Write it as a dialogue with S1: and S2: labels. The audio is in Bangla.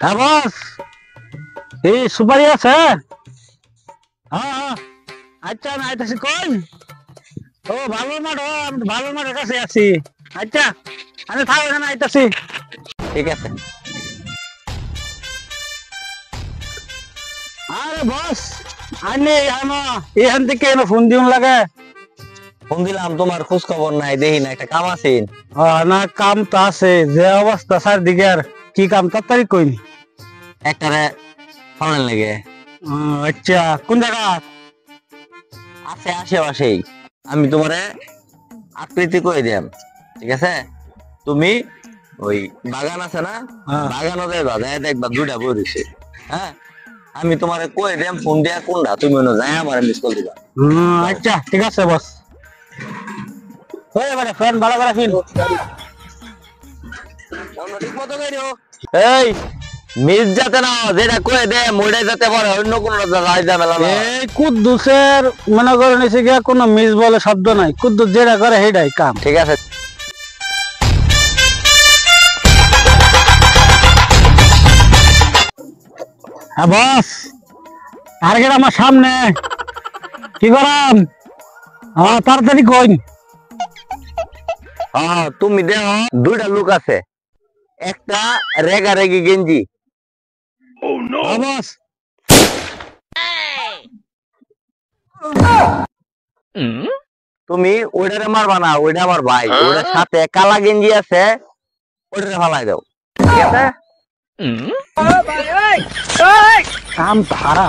S1: হ্যাঁ বস, এই সুপারি আছে? হ্যাঁ হ্যাঁ, আচ্ছা আমি আইতাছি। কোন? ও ভালো মাঠ, আমি ভালো মাঠের কাছে আছি। আচ্ছা আমি থাকো, এখানে আইতাছি।
S2: ঠিক আছে।
S1: আরে বস, আইনি এখান থেকে ফোন দিউন লাগে।
S2: ফোন দিলাম, তোমার খোঁজ খবর নাই, দেখি না, একটা কাম আছে।
S1: না কাম তো আছে, যে অবস্থা চারদিকে, আর কি কাম তাড়াতাড়ি কইনি।
S2: একটারে ফোন লেগে
S1: আচ্ছা কোন জায়গা?
S2: আছে আশেপাশেই। আমি তোমারে আকৃতি কই দিলাম, ঠিক আছে? তুমি ওই বাগান আছে না,
S1: হ্যাঁ।
S2: বাগানো যাইবা, যাই দেখবা দুইটা বই রইছে। হ্যাঁ, আমি তোমারে কই দিলাম ফোন দিয়া কোনটা, তুমি মনে যাই আমার মিস কল দিবা।
S1: আচ্ছা ঠিক আছে বস। ওই মানে ফ্রেন্ড ভালো করে ফিল।
S2: ঠিক মতো কইরো। এই মিস যাতে না হয়, যেটা কই দে মোড়ে যাতে পরে অন্য কোন যাই ঝামেলা না।
S1: এই কুদ্দুসের মনে করেন এসে গিয়া কোনো মিস বলে শব্দ নাই, কুদ্দুস যেটা করে সেইটাই কাম।
S2: ঠিক আছে।
S1: হ্যাঁ বস, টার্গেট আমার সামনে, কি করাম? তাড়াতাড়ি কইন।
S2: হ্যাঁ তুমি দেখো দুইটা লোক আছে, একটা রেগা রেগি গেঞ্জি।
S1: হ্যাঁ বস।
S2: তুমি ওইটারে মারবা না, ওইটা আমার ভাই, ওইটার সাথে কালা গেঞ্জি আছে, ওইটারে ফালাই দাও, ঠিক আছে?
S1: কাম তারা